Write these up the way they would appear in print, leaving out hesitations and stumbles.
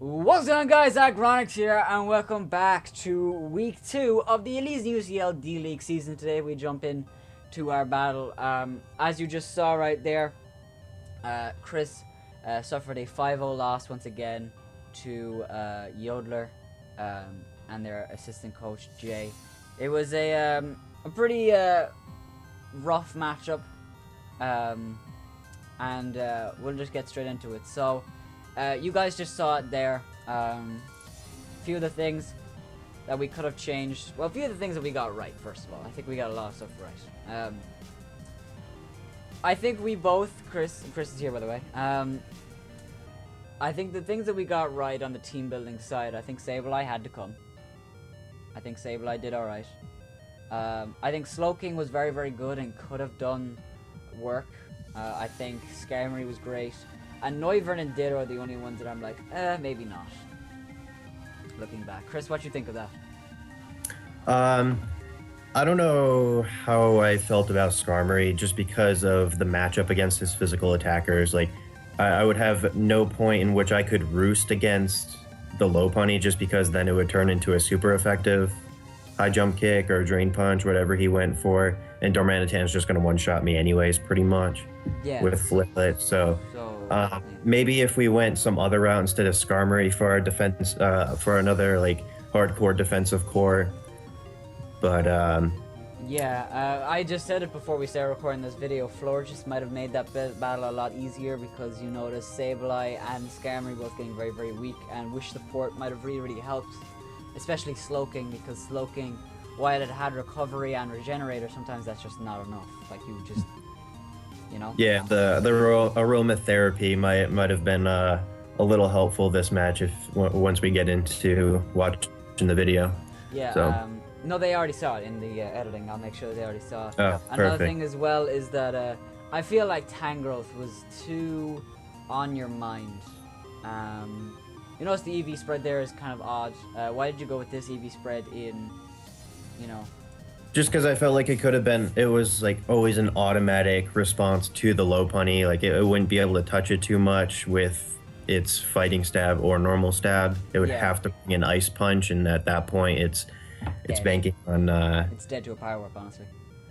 What's going on, guys? Aggronix here, and welcome back to week 2 of the ElysianUCL D-League season. Today we jump in to our battle. As you just saw right there, Chris suffered a 5-0 loss once again to Yodler and their assistant coach, Jay. It was a pretty rough matchup, and we'll just get straight into it. So, you guys just saw it there. Few of the things that we could have changed. Well, a few of the things that we got right, first of all. I think we got a lot of stuff right. I think we both, Chris is here, by the way. I think the things that we got right on the team building side, I think Sableye had to come. I think Sableye did alright. I think Slowking was very, very good and could have done work. I think Skarmory was great. And Noivern and Ditto are the only ones that I'm like, maybe not. Looking back. Chris, what you think of that? I don't know how I felt about Skarmory just because of the matchup against his physical attackers. Like, I would have no point in which I could roost against the Lopunny just because then it would turn into a super effective high jump kick or drain punch, whatever he went for. And Dormanitan's just going to one-shot me anyways, pretty much, with Fliplet. So maybe if we went some other route instead of Skarmory for our defense, for another like hardcore defensive core. But I just said it before we started recording this video. Florges might have made that battle a lot easier because you notice Sableye and Skarmory both getting very, very weak, and Wish support might have really, really helped, especially Slowking, because Slowking, while it had recovery and regenerator, sometimes that's just not enough. Like, you just, you know? Yeah, the aromatherapy might have been a little helpful this match once we get into watching the video. Yeah. So. No, they already saw it in the editing. I'll make sure they already saw it. Oh, Another perfect. thing as well is that I feel like Tangrowth was too on your mind. You notice the EV spread there is kind of odd. Why did you go with this EV spread in, you know? Just because I felt like it was like always an automatic response to the Lopunny. Like it wouldn't be able to touch it too much with its fighting stab or normal stab. It would have to bring an ice punch, and at that point it's banking on it's dead to a power whip, honestly.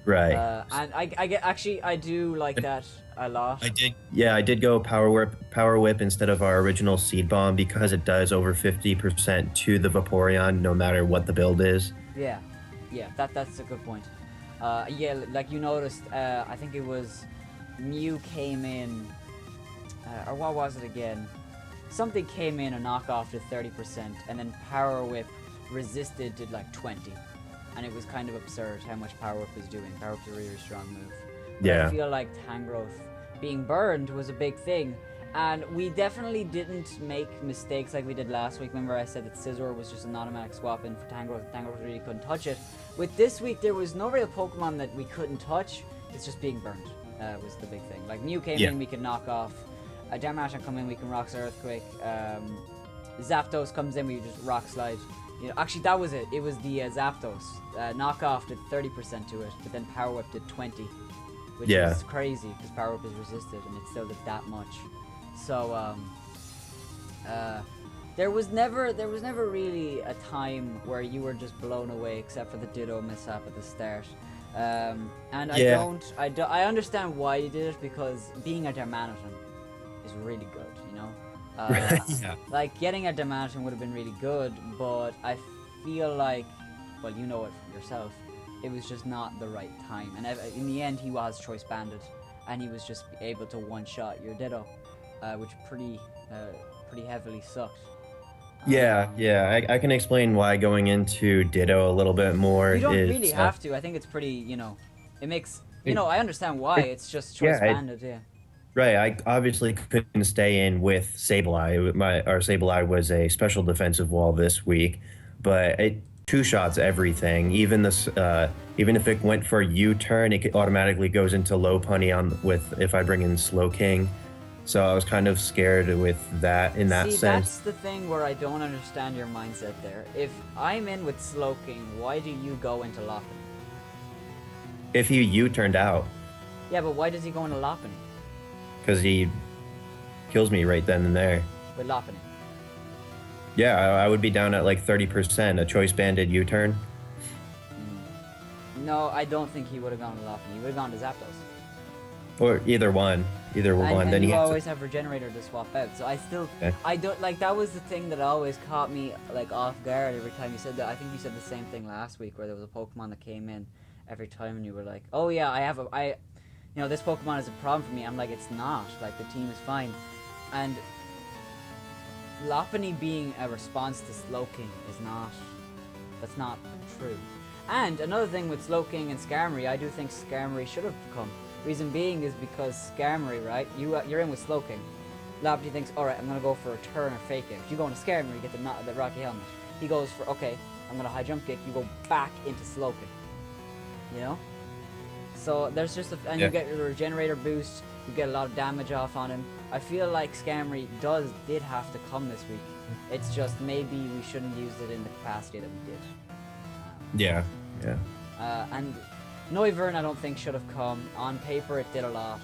Right. And I do like that a lot. I did go power whip instead of our original seed bomb because it does over 50% to the Vaporeon no matter what the build is. Yeah, that's a good point. Like you noticed, I think it was Mew came in, or what was it again? Something came in a knockoff to 30%, and then Power Whip resisted to like 20, and it was kind of absurd how much Power Whip is doing. Power Whip's a really strong move. But I feel like Tangrowth being burned was a big thing, and we definitely didn't make mistakes like we did last week. Remember I said that Scizor was just an automatic swap in for Tangrowth. Tangrowth really couldn't touch it. With this week, there was no real Pokemon that we couldn't touch. It's just being burned was the big thing. Like Mew came in, we can knock off. Damashek come in, we can Rocks Earthquake. Zapdos comes in, we just Rock Slide. You know, actually, that was it. It was the Zapdos. Knockoff did 30% to it, but then Power Whip did 20, which is crazy because Power Whip is resisted, and it still did that much. So, there was never really a time where you were just blown away, except for the Ditto mishap at the start. And I understand why you did it, because being a Darmanitan is really good, you know. Like getting a Darmanitan would have been really good, but I feel like, well, you know it yourself, it was just not the right time. And in the end, he was choice banded, and he was just able to one-shot your Ditto, which pretty heavily sucked. I can explain why going into Ditto a little bit more. You don't really have to. I think it's pretty, you know, it makes, you know, I understand why. It's just choice banded, Right, I obviously couldn't stay in with Sableye. Our Sableye was a special defensive wall this week, but it two-shots everything. Even if it went for a U-turn, it automatically goes into Lopunny if I bring in Slowking. So I was kind of scared with that in that sense. That's the thing where I don't understand your mindset there. If I'm in with Slowking, why do you go into Lopunny? If he U-turned out. Yeah, but why does he go into Lopunny? Because he kills me right then and there. With Lopunny. Yeah, I would be down at like 30%. A choice banded U-turn. No, I don't think he would have gone to Lopunny. He would have gone to Zapdos. Or either one. Either one. And Then he you has always have Regenerator to swap out. So Okay. I don't, like, that was the thing that always caught me, like, off guard every time you said that. I think you said the same thing last week where there was a Pokemon that came in every time and you were like, oh yeah, this Pokemon is a problem for me. I'm like, it's not. Like, the team is fine. And Lopunny being a response to Slowking that's not true. And another thing with Slowking and Skarmory, I do think Skarmory should have come. Reason being is because Skarmory, right? You're in with Slowking. Lopunny thinks, alright, I'm gonna go for a turn or fake it. If you go into Skarmory, you get the Rocky Helmet. He goes for, okay, I'm gonna high jump kick, you go back into Slowking. You know? So there's just you get your Regenerator boost, you get a lot of damage off on him. I feel like Skarmory did have to come this week. It's just maybe we shouldn't use it in the capacity that we did. Yeah. And Noivern I don't think should have come. On paper it did a lot.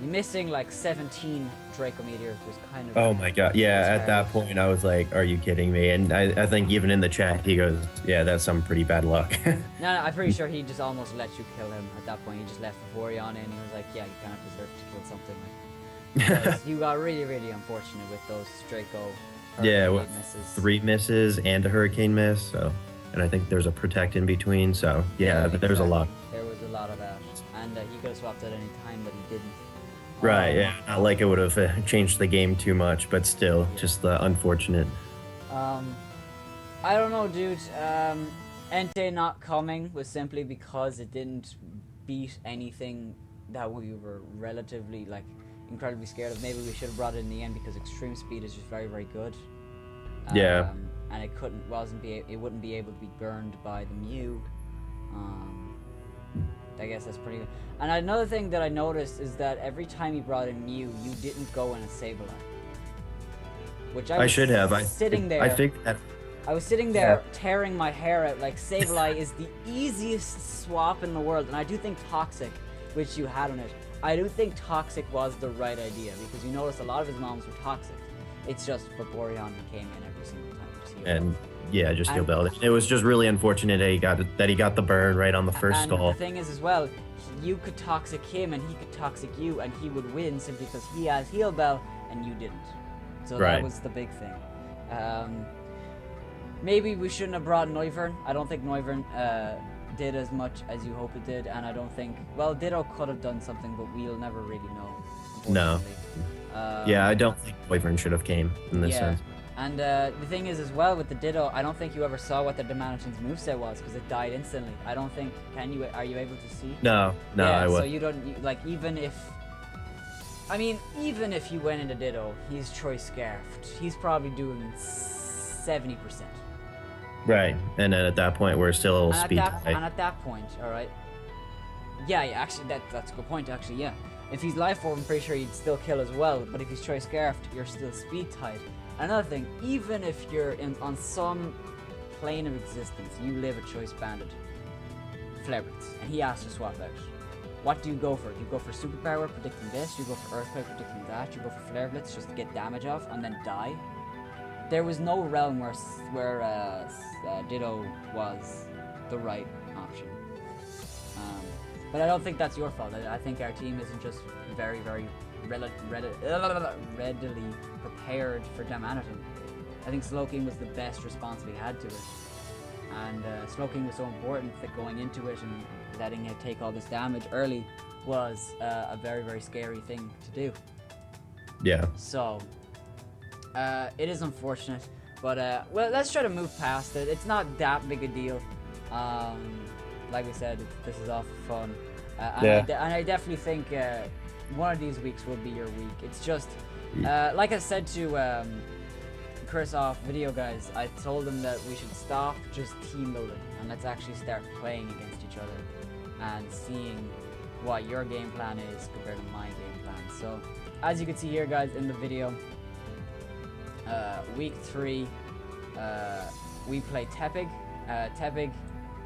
Missing like 17 Draco Meteors was kind of... Oh my god. Yeah, at that point I was like, are you kidding me? And I think even in the chat he goes, yeah, that's some pretty bad luck. No, I'm pretty sure he just almost let you kill him at that point. He just left before you on in. He was like, yeah, you kind of deserve to kill something. Like, you got really, really unfortunate with those Draco. Yeah, with misses. 3 misses and a Hurricane miss, so... And I think there's a Protect in between, so yeah, there's a lot. There was a lot of that. And he could have swapped at any time, but he didn't. Right, yeah. Not like it would have changed the game too much, but still, just unfortunate. I don't know, dude. Entei not coming was simply because it didn't beat anything that we were relatively, like, incredibly scared of. Maybe we should have brought it in the end because Extreme Speed is just very, very good. Yeah. And it wouldn't be able to be burned by the Mew. I guess that's pretty good. And another thing that I noticed is that every time you brought in Mew, you didn't go in a Sableye. Which I should have. Sitting there. I think that. I was sitting there tearing my hair out. Like, Sableye is the easiest swap in the world, and I do think Toxic, which you had on it, I do think Toxic was the right idea because you notice a lot of his moms were Toxic. It's just Vaporeon came in every single time. And yeah, just Heal Bell. It was just really unfortunate that he got the burn right on the first stall. And the thing is as well, you could Toxic him and he could Toxic you and he would win simply because he has Heal Bell and you didn't. So that was the big thing. Maybe we shouldn't have brought Noivern. I don't think Noivern did as much as you hope it did, and I don't think... Well, Ditto could have done something, but we'll never really know. No. Yeah, I don't think Noivern should have came in this sense. And the thing is, as well, with the Ditto, I don't think you ever saw what the Damanation's moveset was, because it died instantly. I don't think... Are you able to see? No, I wasn't. So you don't... Like, even if... I mean, even if you went into Ditto, he's Choice Scarfed. He's probably doing 70%. Right, and then at that point, we're still a little speed tight. And at that point, alright... Yeah, actually, that's a good point, actually, yeah. If he's Life Orb, I'm pretty sure he'd still kill as well, but if he's Choice Scarfed, you're still speed tied. Another thing, even if you're on some plane of existence, you live a Choice Banded Flare Blitz, and he has to swap out. What do you go for? Do you go for Superpower, predicting this? Do you go for Earthquake, predicting that? Do you go for Flare Blitz just to get damage off, and then die? There was no realm where Ditto was the right option. But I don't think that's your fault. I think our team isn't just very, very readily prepared for Damanaton. I think Slowking was the best response we had to it. And Slowking was so important that going into it and letting it take all this damage early was a very, very scary thing to do. Yeah. So, it is unfortunate. But, well, let's try to move past it. It's not that big a deal. Like we said, this is all for fun. And I definitely think one of these weeks will be your week. It's just, like I said to Chris off Video Guys, I told him that we should stop just Teambuilder and let's actually start playing against each other and seeing what your game plan is compared to my game plan. So, as you can see here, guys, in the video, week 3, we play Tepig. Tepig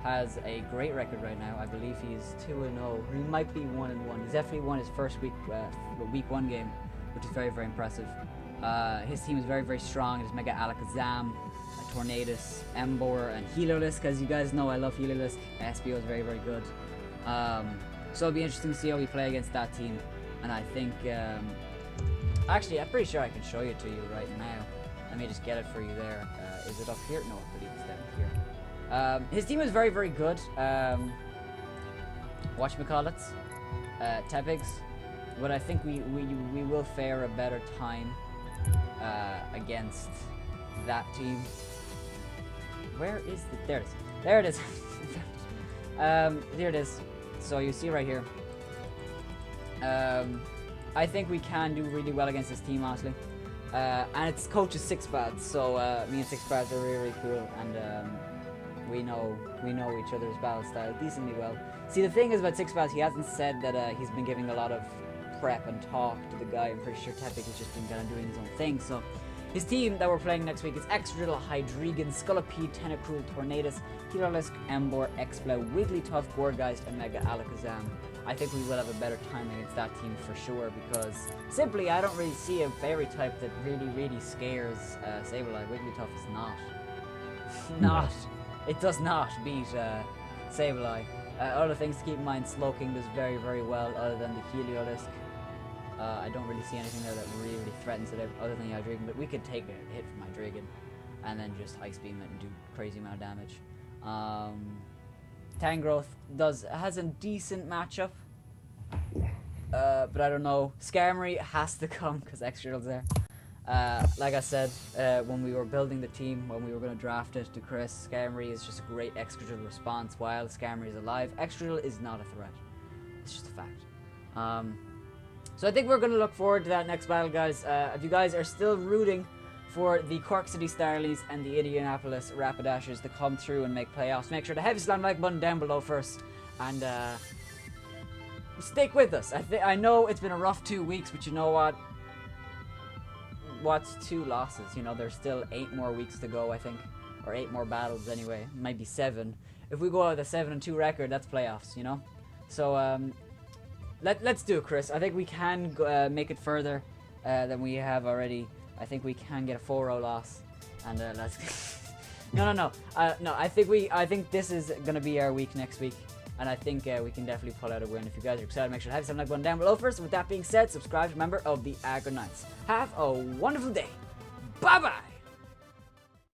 has a great record right now. I believe he is 2-0. He might be 1-1. He's definitely won his first week 1 game. which is very, very impressive. His team is very, very strong. There's Mega Alakazam, Tornadus, Emboar, and Heliolisk. As you guys know, I love Heliolisk. SBO is very, very good. So it'll be interesting to see how we play against that team. And I think, actually, I'm pretty sure I can show it to you right now. Let me just get it for you there. Is it up here? No, I believe it's down here. His team is very, very good. Whatchamacallits? Tepigs. But I think we will fare a better time against that team. Where is the... There it is. There it is. Here it is. So you see right here. I think we can do really well against this team, honestly. And it's coach's Sixpads, so me and Sixpads are really, really cool, and we know each other's battle style decently well. See, the thing is about Sixpads, he hasn't said that he's been giving a lot of prep and talk to the guy. I'm pretty sure Tepig has just been kind of doing his own thing. So his team that we're playing next week is Excadrill, Hydreigon, Scolipede, Tentacruel, Tornadus, Heliolisk, Emboar, Exploud, Wigglytuff, Gourgeist, and Mega Alakazam. I think we will have a better time against that team for sure, because simply I don't really see a fairy type that really scares Sableye. Wigglytuff is not. It does not beat Sableye. Other things to keep in mind, Slowking does very, very well other than the Heliolisk. I don't really see anything there that really threatens it other than the Hydreigon, but we could take a hit from Hydreigon and then just Ice Beam it and do crazy amount of damage. Tangrowth has a decent matchup, but I don't know. Skarmory has to come because Excadrill's there. Like I said, when we were building the team, when we were going to draft it to Chris, Skarmory is just a great Excadrill response while Skarmory is alive. Excadrill is not a threat. It's just a fact. So I think we're going to look forward to that next battle, guys. If you guys are still rooting for the Cork City Starlies and the Indianapolis Rapidashers to come through and make playoffs, make sure to heavy slam like button down below first, and stick with us. I know it's been a rough 2 weeks, but you know what? What's 2 losses? You know, there's still 8 more weeks to go, I think, or 8 more battles anyway. Maybe 7. If we go out with a 7-2 record, that's playoffs, you know. So let's do it, Chris. I think we can make it further than we have already. I think we can get a 4-0 loss, and let's. No. I think this is gonna be our week next week, and I think we can definitely pull out a win. If you guys are excited, make sure to have some like button down below first. With that being said, subscribe to a member of the Aggronix. Have a wonderful day. Bye bye.